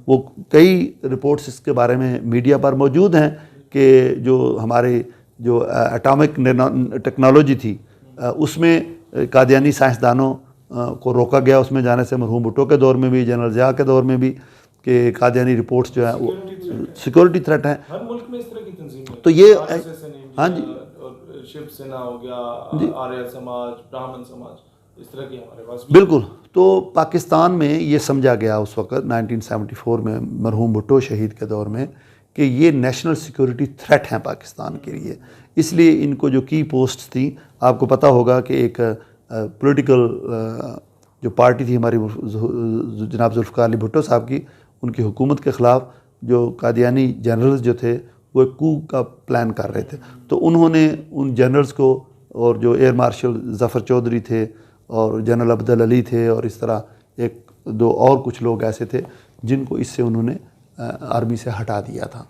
وہ کئی رپورٹس اس کے بارے میں میڈیا پر موجود ہیں کہ جو ہمارے جو اٹامک ٹیکنالوجی تھی اس میں قادیانی سائنسدانوں کو روکا گیا اس میں جانے سے، مرحوم بھٹو کے دور میں بھی، جنرل ضیاء کے دور میں بھی، کہ قادیانی رپورٹس جو ہیں وہ سیکورٹی تھریٹ ہیں. ہر ملک میں اس طرح کی تنظیمیں، تو یہ ہاں جی، شیو سینا ہو گیا، آریہ سماج، برہمن سماج، اس طرح کی ہمارے پاس بالکل. تو پاکستان میں یہ سمجھا گیا اس وقت 1974 میں مرحوم بھٹو شہید کے دور میں کہ یہ نیشنل سیکورٹی تھریٹ ہیں پاکستان کے لیے. اس لیے ان کو جو کی پوسٹ تھیں، آپ کو پتہ ہوگا کہ ایک پولیٹیکل جو پارٹی تھی ہماری جناب ذوالفقار علی بھٹو صاحب کی، ان کی حکومت کے خلاف جو قادیانی جنرلز جو تھے وہ ایک کو کا پلان کر رہے تھے. تو انہوں نے ان جنرلز کو، اور جو ایئر مارشل ظفر چودھری تھے اور جنرل عبدل علی تھے، اور اس طرح ایک دو اور کچھ لوگ ایسے تھے جن کو اس سے انہوں نے آرمی سے ہٹا دیا تھا.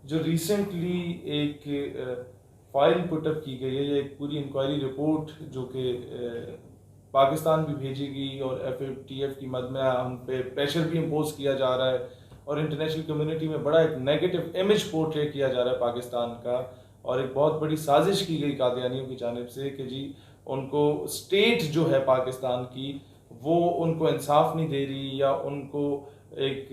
جو ریسنٹلی ایک فائل پٹ اپ کی گئی ہے، یہ ایک پوری انکوائری رپورٹ جو کہ پاکستان بھی بھیجی گئی، اور FATF کی مد میں ہم پہ پریشر بھی امپوز کیا جا رہا ہے، اور انٹرنیشنل کمیونٹی میں بڑا ایک نیگیٹو امیج پورٹری کیا جا رہا ہے پاکستان کا، اور ایک بہت بڑی سازش کی گئی قادیانیوں کی جانب سے کہ جی ان کو اسٹیٹ جو ہے پاکستان کی وہ ان کو انصاف نہیں دے رہی، یا ان کو ایک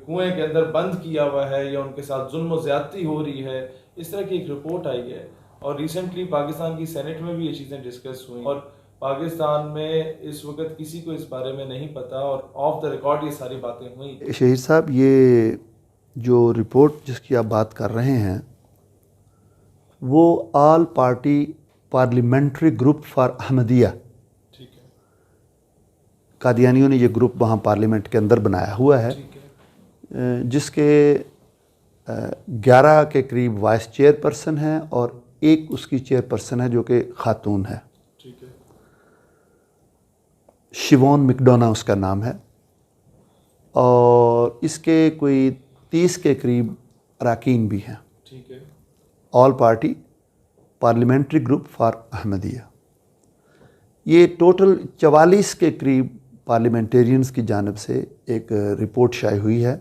کنویں کے اندر بند کیا ہوا ہے، یا ان کے ساتھ ظلم و زیادتی ہو رہی ہے. اس طرح کی ایک رپورٹ آئی ہے، اور ریسنٹلی پاکستان کی سینٹ میں بھی یہ چیزیں ڈسکس ہوئیں، اور پاکستان میں اس وقت کسی کو اس بارے میں نہیں پتا، اور آف دا ریکارڈ یہ ساری باتیں ہوئیں. شہید صاحب، یہ جو رپورٹ جس کی آپ بات کر رہے ہیں وہ all party parliamentary group for Ahmadiyya, قادیانیوں نے یہ گروپ وہاں پارلیمنٹ کے اندر بنایا ہوا ہے، جس کے 11 کے قریب وائس چیئر پرسن ہیں اور ایک اس کی چیئر پرسن ہے جو کہ خاتون ہے. شیوون مکڈونا اس کا نام ہے، اور اس کے کوئی 30 کے قریب اراکین بھی ہیں. آل party parliamentary group for Ahmadiyya. یہ ٹوٹل 44 کے قریب پارلیمنٹیرینز کی جانب سے ایک رپورٹ شائع ہوئی ہے،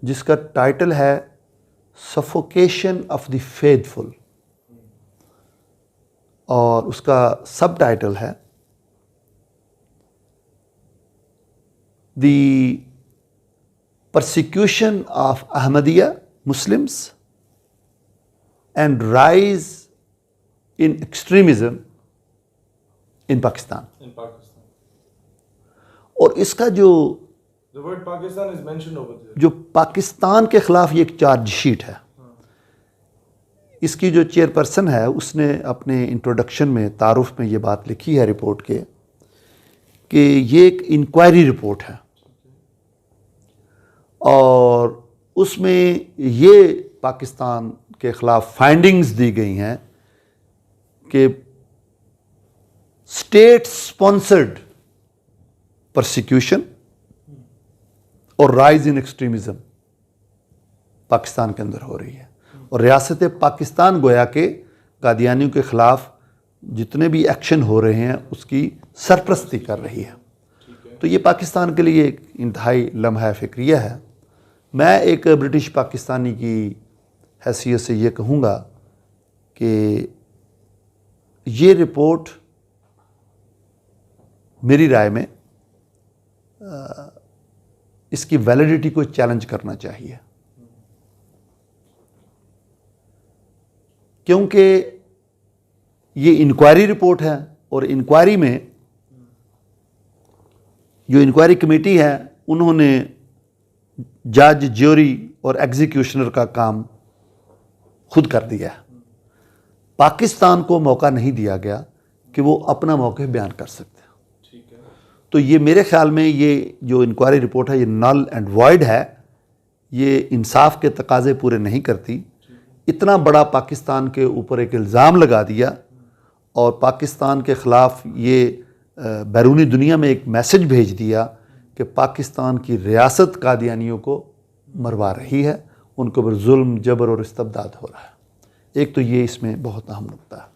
جس کا ٹائٹل ہے سفوکیشن آف دی فیتھفل، اور اس کا سب ٹائٹل ہے the persecution of Ahmadiyya Muslims and rise in extremism in Pakistan. اور اس کا جو پاکستان کے خلاف یہ ایک چارج شیٹ ہے، اس کی جو چیئر پرسن ہے اس نے اپنے انٹروڈکشن میں، تعارف میں یہ بات لکھی ہے رپورٹ کے کہ یہ ایک انکوائری رپورٹ ہے، اور اس میں یہ پاکستان کے خلاف فائنڈنگز دی گئی ہیں کہ اسٹیٹ اسپانسرڈ پرسیکیوشن اور رائز ان ایکسٹریمزم پاکستان کے اندر ہو رہی ہے، اور ریاست پاکستان گویا کہ قادیانیوں کے خلاف جتنے بھی ایکشن ہو رہے ہیں اس کی سرپرستی کر رہی ہے. تو یہ پاکستان کے لیے ایک انتہائی لمحہ فکریہ ہے. میں ایک برٹش پاکستانی کی حیثیت سے یہ کہوں گا کہ یہ رپورٹ میری رائے میں اس کی ویلیڈیٹی کو چیلنج کرنا چاہیے، کیونکہ یہ انکوائری رپورٹ ہے، اور انکوائری میں جو انکوائری کمیٹی ہے انہوں نے جج، جیوری اور ایگزیکیوشنر کا کام خود کر دیا ہے. پاکستان کو موقع نہیں دیا گیا کہ وہ اپنا موقف بیان کر سکتے. تو یہ میرے خیال میں یہ جو انکوائری رپورٹ ہے یہ نل اینڈ وائڈ ہے، یہ انصاف کے تقاضے پورے نہیں کرتی. اتنا بڑا پاکستان کے اوپر ایک الزام لگا دیا، اور پاکستان کے خلاف یہ بیرونی دنیا میں ایک میسج بھیج دیا کہ پاکستان کی ریاست قادیانیوں کو مروا رہی ہے، ان کو پر ظلم، جبر اور استبداد ہو رہا ہے. ایک تو یہ اس میں بہت اہم نقطہ ہے.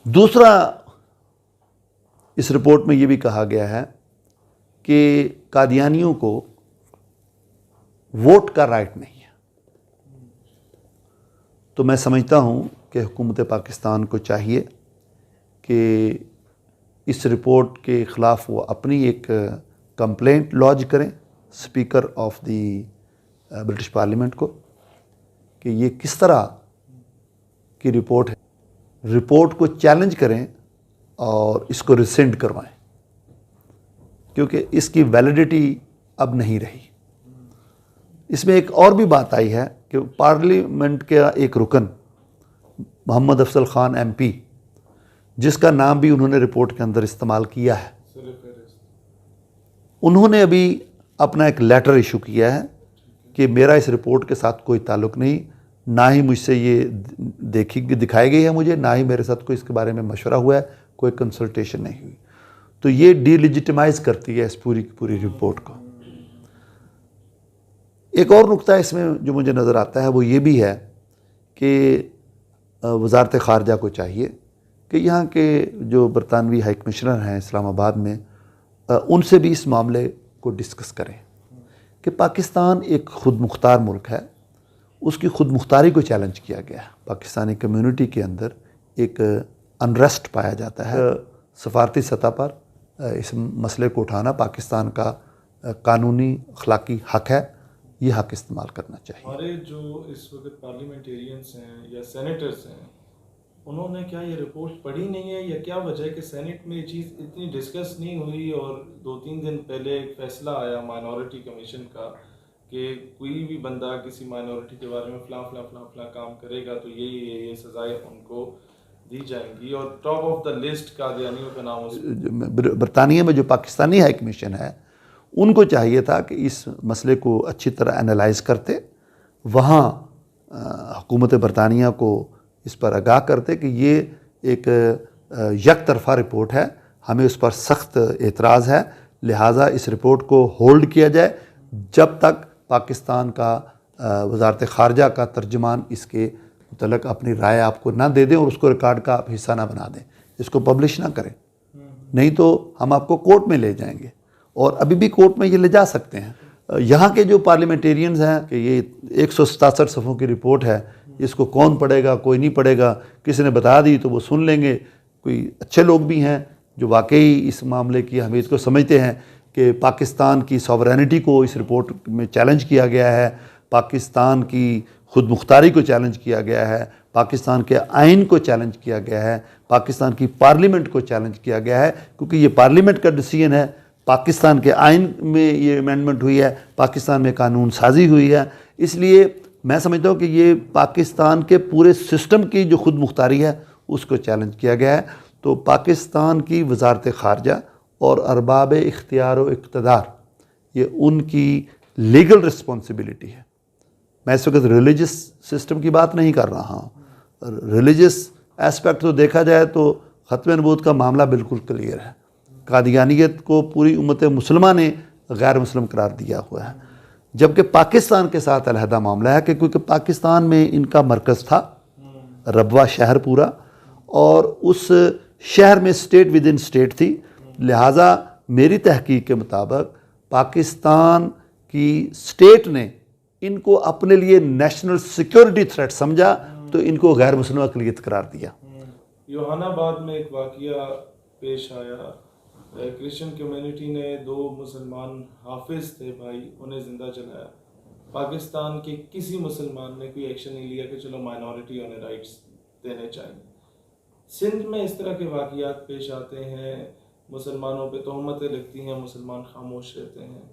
دوسرا، اس رپورٹ میں یہ بھی کہا گیا ہے کہ قادیانیوں کو ووٹ کا رائٹ نہیں ہے. تو میں سمجھتا ہوں کہ حکومت پاکستان کو چاہیے کہ اس رپورٹ کے خلاف وہ اپنی ایک کمپلینٹ لانچ کریں speaker of the British parliament کو کہ یہ کس طرح کی رپورٹ ہے. رپورٹ کو چیلنج کریں اور اس کو ریسینڈ کروائیں کیونکہ اس کی ویلیڈیٹی اب نہیں رہی. اس میں ایک اور بھی بات آئی ہے کہ پارلیمنٹ کا ایک رکن محمد افضل خان ایم پی جس کا نام بھی انہوں نے رپورٹ کے اندر استعمال کیا ہے, انہوں نے ابھی اپنا ایک لیٹر ایشو کیا ہے کہ میرا اس رپورٹ کے ساتھ کوئی تعلق نہیں, نہ ہی مجھ سے یہ دکھائی گئی ہے مجھے, نہ ہی میرے ساتھ کوئی اس کے بارے میں مشورہ ہوا ہے, کوئی کنسلٹیشن نہیں ہوئی. تو یہ ڈی لیجیٹیمائز کرتی ہے اس پوری کی پوری رپورٹ کو. ایک اور نقطہ اس میں جو مجھے نظر آتا ہے وہ یہ بھی ہے کہ وزارت خارجہ کو چاہیے کہ یہاں کے جو برطانوی ہائی کمشنر ہیں اسلام آباد میں ان سے بھی اس معاملے کو ڈسکس کریں کہ پاکستان ایک خود مختار ملک ہے, اس کی خود مختاری کو چیلنج کیا گیا ہے. پاکستانی کمیونٹی کے اندر ایک انریسٹ پایا جاتا ہے. سفارتی سطح پر اس مسئلے کو اٹھانا پاکستان کا قانونی اخلاقی حق ہے, یہ حق استعمال کرنا چاہیے. ہمارے جو اس وقت پارلیمنٹیرینس ہیں یا سینیٹرز ہیں انہوں نے کیا یہ رپورٹ پڑھی نہیں ہے, یا کیا وجہ ہے کہ سینٹ میں یہ چیز اتنی ڈسکس نہیں ہوئی اور 2-3 دن پہلے ایک فیصلہ آیا مائنورٹی کمیشن کا کہ کوئی بھی بندہ کسی مائنورٹی کے بارے میں فلاں فلاں فلاں فلاں کام کرے گا تو یہ سزائیں ان کو دی جائیں گی, اور ٹاپ آف دا لسٹ قادیانیوں کا نام برطانیہ میں جو پاکستانی ہائی کمیشن ہے ان کو چاہیے تھا کہ اس مسئلے کو اچھی طرح انالائز کرتے, وہاں حکومت برطانیہ کو اس پر آگاہ کرتے کہ یہ ایک یک طرفہ رپورٹ ہے, ہمیں اس پر سخت اعتراض ہے, لہٰذا اس رپورٹ کو ہولڈ کیا جائے جب تک پاکستان کا وزارت خارجہ کا ترجمان اس کے متعلق اپنی رائے آپ کو نہ دے دیں اور اس کو ریکارڈ کا آپ حصہ نہ بنا دیں, اس کو پبلش نہ کریں, نہیں تو ہم آپ کو کورٹ میں لے جائیں گے. اور ابھی بھی کورٹ میں یہ لے جا سکتے ہیں. یہاں کے جو پارلیمنٹیرینز ہیں کہ یہ 167 صفحوں کی رپورٹ ہے, اس کو کون پڑھے گا, کوئی نہیں پڑھے گا, کسی نے بتا دی تو وہ سن لیں گے. کوئی اچھے لوگ بھی ہیں جو واقعی اس معاملے کی اہمیت کو سمجھتے ہیں کہ پاکستان کی سوورینٹی کو اس رپورٹ میں چیلنج کیا گیا ہے, پاکستان کی خود مختاری کو چیلنج کیا گیا ہے, پاکستان کے آئین کو چیلنج کیا گیا ہے, پاکستان کی پارلیمنٹ کو چیلنج کیا گیا ہے, کیونکہ یہ پارلیمنٹ کا ڈیسیژن ہے, پاکستان کے آئین میں یہ امینڈمنٹ ہوئی ہے, پاکستان میں قانون سازی ہوئی ہے. اس لیے میں سمجھتا ہوں کہ یہ پاکستان کے پورے سسٹم کی جو خود مختاری ہے اس کو چیلنج کیا گیا ہے. تو پاکستان کی وزارت خارجہ اور ارباب اختیار و اقتدار یہ ان کی لیگل رسپانسبلٹی ہے. میں اس وقت ریلیجس سسٹم کی بات نہیں کر رہا ہوں, ریلیجس اسپیکٹ تو دیکھا جائے تو ختم نبوت کا معاملہ بالکل کلیئر ہے. قادیانیت کو پوری امت مسلمہ نے غیر مسلم قرار دیا ہوا ہے, جبکہ پاکستان کے ساتھ علیحدہ معاملہ ہے کہ کیونکہ پاکستان میں ان کا مرکز تھا ربوہ شہر پورا, اور اس شہر میں اسٹیٹ ود ان اسٹیٹ تھی. لہٰذا میری تحقیق کے مطابق پاکستان کی اسٹیٹ نے ان کو اپنے لیے نیشنل سیکیورٹی تھریٹ سمجھا تو ان کو غیر مسلم اقلیت قرار دیا. یوحنا آباد میں ایک واقعہ پیش آیا, کرسچن کمیونٹی نے 2 مسلمان حافظ تھے بھائی, انہیں زندہ جلایا. پاکستان کے کسی مسلمان نے کوئی ایکشن نہیں لیا کہ چلو مائنورٹی انہیں رائٹس دینے چاہیے. سندھ میں اس طرح کے واقعات پیش آتے ہیں, مسلمانوں پہ تہمتیں لگتی ہیں, مسلمان خاموش رہتے ہیں.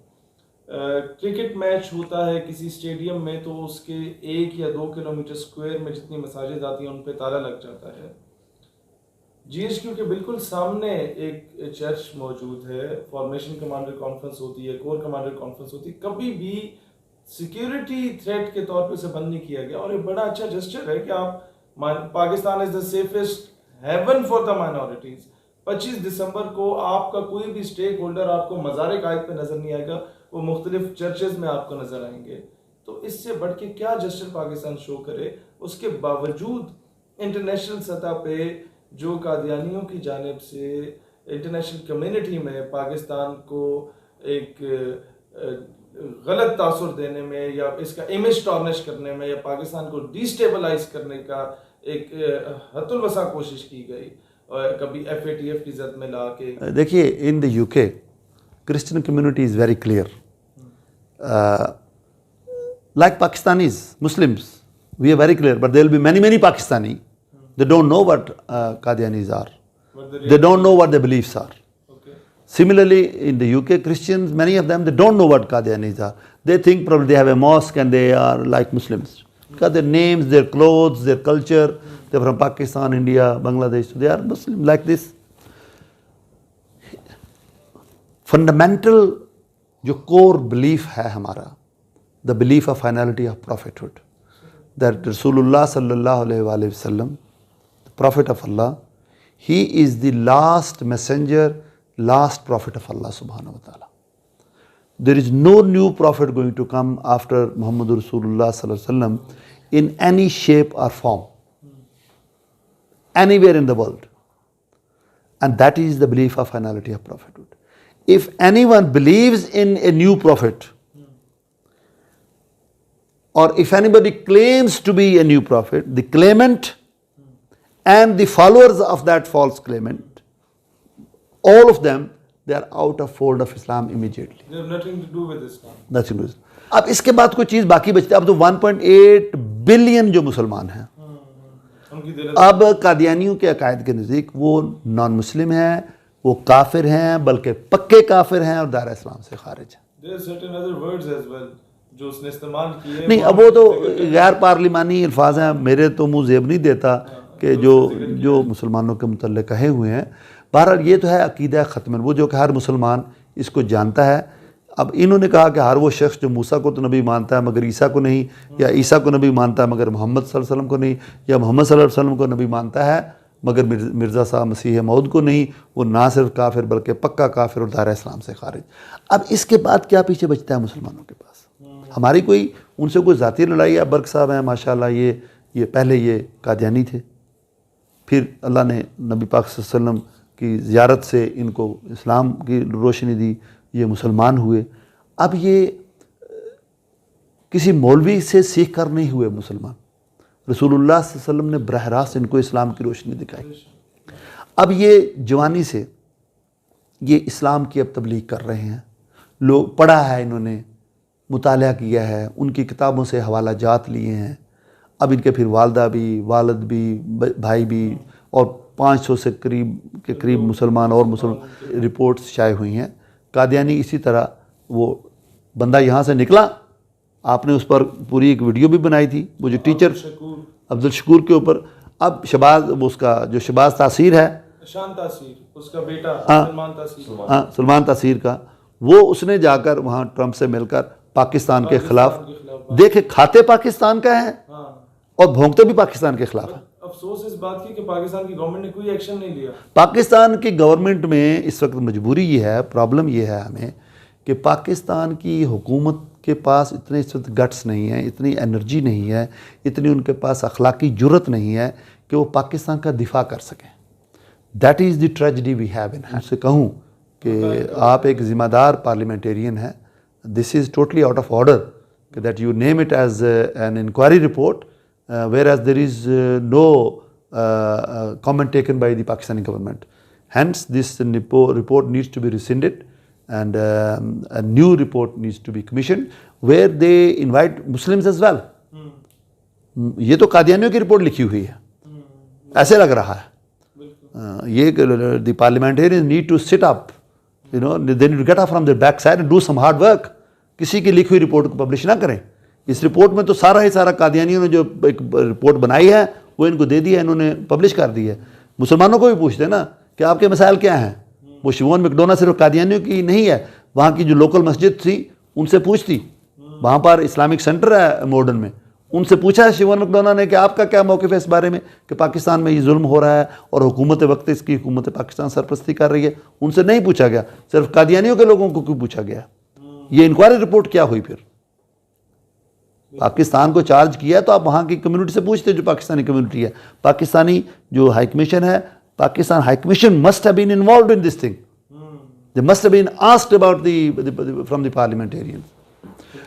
کرکٹ میچ ہوتا ہے کسی اسٹیڈیم میں تو اس کے 1 یا 2 کلومیٹر اسکوائر میں جتنی مساجد آتی ہیں ان پہ تالا لگ جاتا ہے. جی ایچ کیو کے بالکل سامنے ایک چرچ موجود ہے, فارمیشن کمانڈر کانفرنس ہوتی ہے, کور کمانڈر کانفرنس ہوتی ہے, کبھی بھی سیکیورٹی تھریٹ کے طور پہ اسے بند نہیں کیا گیا. اور یہ بڑا اچھا جسچر ہے کہ آپ Pakistan is the safest haven for the minorities. 25 دسمبر کو آپ کا کوئی بھی اسٹیک ہولڈر آپ کو مزار قائد پہ نظر نہیں آئے گا, وہ مختلف چرچز میں آپ کو نظر آئیں گے. تو اس سے بڑھ کے کیا جسچر پاکستان شو کرے. اس کے باوجود انٹرنیشنل سطح پہ جو قادیانیوں کی جانب سے انٹرنیشنل کمیونٹی میں پاکستان کو ایک غلط تاثر دینے میں یا اس کا امیج ٹارنش کرنے میں یا پاکستان کو ڈیسٹیبلائز کرنے کا ایک حد الوسع کوشش کی گئی، کبھی FATF کی زد میں لا کے. دیکھیے ان دی UK Christian community is very clear. Like Pakistanis, Muslims, we are very clear, but there will be many Pakistani. They don't know what Qadianis are. They don't know what their beliefs are. Okay. Similarly, in the UK, Christians, many of them, they don't know what Qadianis are. They think probably they have a mosque and they are like Muslims. Because their names, their clothes, their culture, they're from Pakistan, India, Bangladesh, so they are Muslim like this. Fundamental جو core belief ہے ہمارا, the belief of finality of prophethood, that Rasulullah sallallahu alayhi wa sallam, the prophet of Allah, he is the last messenger, last prophet of Allah subhanahu wa ta'ala. There is no new prophet going to come after Muhammad Rasulullah sallallahu alayhi wa sallam in any shape or form, anywhere in the world. And that is the belief of finality of prophethood. If anyone believes in a new prophet, or if anybody claims to be a new prophet, the claimant and the followers of that false claimant, all of them, they are out of fold of Islam immediately. They have nothing to do with Islam. Nothing to do. اب اس کے بعد کوئی چیز باقی بچتی ہے. اب تو 1.8 بلین جو مسلمان ہیں, اب قادیانیوں کے عقائد کے نزدیک وہ نان مسلم ہیں, وہ کافر ہیں, بلکہ پکے کافر ہیں اور دائرہ اسلام سے خارج ہیں. There are certain other words as well جو اس نے استعمال کیے. نہیں, اب وہ تو غیر پارلیمانی الفاظ ہیں, میرے تو منہ زیب نہیں دیتا کہ جو مسلمانوں کے متعلق کہے ہوئے ہیں. بہرحال یہ تو ہے عقیدہ ختم, وہ جو کہ ہر مسلمان اس کو جانتا ہے. اب انہوں نے کہا کہ ہر وہ شخص جو موسیٰ کو تو نبی مانتا ہے مگر عیسیٰ کو نہیں, یا عیسیٰ کو نبی مانتا ہے مگر محمد صلی اللہ علیہ وسلم کو نہیں, یا محمد صلی اللہ علیہ وسلم کو نبی مانتا ہے مگر مرزا صاحب مسیح موعود کو نہیں, وہ نہ صرف کافر بلکہ پکا کافر اور دائرہ اسلام سے خارج. اب اس کے بعد کیا پیچھے بچتا ہے مسلمانوں کے پاس؟ ہماری کوئی ان سے کوئی ذاتی لڑائی ہے؟ برق صاحب ہیں ماشاءاللہ, یہ پہلے یہ قادیانی تھے, پھر اللہ نے نبی پاک صلی اللہ علیہ وسلم کی زیارت سے ان کو اسلام کی روشنی دی, یہ مسلمان ہوئے. اب یہ کسی مولوی سے سیکھ کر نہیں ہوئے مسلمان, رسول اللہ صلی اللہ علیہ وسلم نے براہ راست ان کو اسلام کی روشنی دکھائی. اب یہ جوانی سے یہ اسلام کی اب تبلیغ کر رہے ہیں. لوگ پڑھا ہے, انہوں نے مطالعہ کیا ہے, ان کی کتابوں سے حوالہ جات لیے ہیں. اب ان کے پھر والدہ بھی, والد بھی, بھائی بھی, اور 500 سے قریب مسلمان اور مسلمان رپورٹس شائع ہوئی ہیں. قادیانی اسی طرح, وہ بندہ یہاں سے نکلا, آپ نے اس پر پوری ایک ویڈیو بھی بنائی تھی, وہ جو ٹیچر عبدالشکور کے اوپر. اب شباز, اس کا جو شباز تاثیر ہے, شان تاثیر, اس کا بیٹا سلمان تاثیر, سلمان تاثیر کا, وہ اس نے جا کر وہاں ٹرمپ سے مل کر پاکستان کے خلاف, دیکھے کھاتے پاکستان کا ہے اور بھونکتے بھی پاکستان کے خلاف ہے. افسوس اس بات کی کہ پاکستان کی گورنمنٹ نے کوئی ایکشن نہیں لیا. پاکستان کی گورنمنٹ میں اس وقت مجبوری یہ ہے, پرابلم یہ ہے ہمیں, کہ پاکستان کی حکومت کے پاس اتنے اس وقت گٹس نہیں ہیں, اتنی انرجی نہیں ہے, اتنی ان کے پاس اخلاقی جرت نہیں ہے کہ وہ پاکستان کا دفاع کر سکیں. That is the tragedy we have in hand. سے کہوں کہ آپ ایک ذمہ دار پارلیمنٹیرین ہیں, this is totally out of order that you name it as an inquiry report, whereas there is no comment taken by the Pakistani government. Hence, this report needs to be rescinded, and a new report needs to be commissioned where they invite Muslims as well. یہ تو قادیانیوں کی report لکھی ہوئی ہے, ایسے لگ رہا ہے. یہ the parliamentarians need to sit up, they need to get up from their backside and do some hard work. کسی کی لکھی ہوئی رپورٹ کو پبلش نہ کریں. اس رپورٹ میں تو سارا قادیانیوں نے جو ایک رپورٹ بنائی ہے وہ ان کو دے دی ہے, انہوں نے پبلش کر دی ہے. مسلمانوں کو بھی پوچھتے نا کہ آپ کے مسائل کیا ہیں. وہ شیوون میکڈونا صرف قادیانیوں کی نہیں ہے, وہاں کی جو لوکل مسجد تھی ان سے پوچھتی, وہاں پر اسلامک سینٹر ہے ماڈرن میں, ان سے پوچھا ہے شیوون میکڈونا نے کہ آپ کا کیا موقف ہے اس بارے میں کہ پاکستان میں یہ ظلم ہو رہا ہے اور حکومت وقت اس کی حکومت پاکستان سرپرستی کر رہی ہے. ان سے نہیں پوچھا گیا, صرف قادیانیوں کے لوگوں کو کیوں پوچھا گیا. یہ انکوائری رپورٹ کیا ہوئی؟ پھر پاکستان کو چارج کیا تو آپ وہاں کی کمیونٹی سے پوچھتے, جو پاکستانی کمیونٹی ہے. پاکستانی جو ہائی کمیشن ہے, Pakistan high commission must have been involved in this thing. They must have been asked about from the parliamentarians.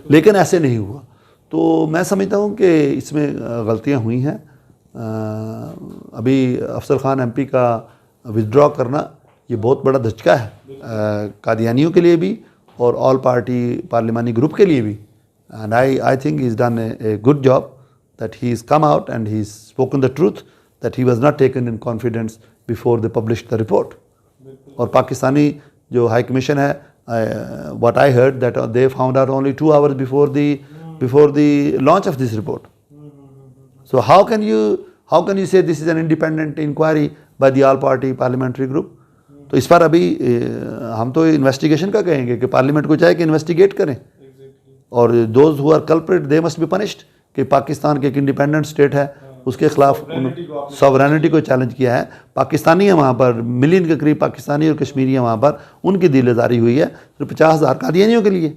لیکن ایسے نہیں ہوا. تو میں سمجھتا ہوں کہ اس میں غلطیاں ہوئی ہیں. ابھی افضل خان ایم پی کا ودرا کرنا یہ بہت بڑا دھچکا ہے قادیانیوں کے لیے بھی اور آل پارٹی پارلیمانی گروپ کے لیے بھی. And I think he is done a good job that he is come out and he is spoken the truth that he was not taken in confidence before they publish the report. اور پاکستانی جو high commission ہے, what I heard that they found out only 2 hours before the launch of this report. So how can you say this is an independent inquiry by the all party parliamentary group? تو اس پر ابھی ہم تو investigation کا کہیں گے کہ parliament کو چاہے کہ انویسٹیگیٹ کریں, اور those who are culprit they must be punished. کہ پاکستان کے ایک انڈیپینڈنٹ اسٹیٹ ہے, اس کے خلاف ساورینٹی کو چیلنج کیا ہے. پاکستانی ہیں وہاں پر, ملین کے قریب پاکستانی اور کشمیری ہیں وہاں پر, ان کی دل آزاری ہوئی ہے. صرف 50,000 قادیانیوں کے لیے.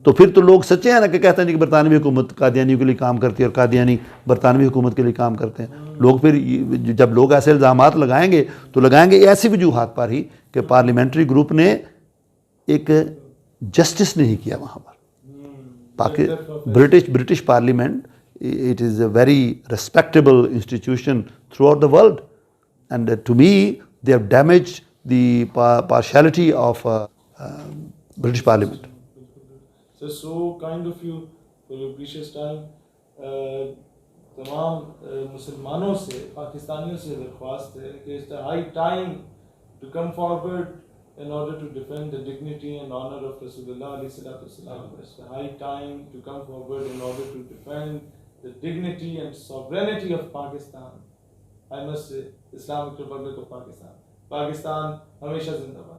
تو پھر تو لوگ سچے ہیں نا کہ کہتے ہیں کہ برطانوی حکومت قادیانیوں کے لیے کام کرتی ہے اور قادیانی برطانوی حکومت کے لیے کام کرتے ہیں. لوگ پھر جب لوگ ایسے الزامات لگائیں گے تو لگائیں گے ایسی وجوہات پر ہی کہ پارلیمنٹری گروپ نے ایک جسٹس نہیں کیا وہاں پر. British Parliament, it is a very respectable institution throughout the world, and to me they have damaged the partiality of British Parliament. So kind of you for your precious time. تمام مسلمانوں سے, پاکستانیوں سے درخواست ہے کہ it's the high time to come forward in order to defend the dignity and honor of Rasulullah alayhi salatu wasalam. It's the high time to come forward in order to defend the dignity and sovereignty of Pakistan. I must say, Islamic Republic of Pakistan. Pakistan ہمیشہ زندہ باد.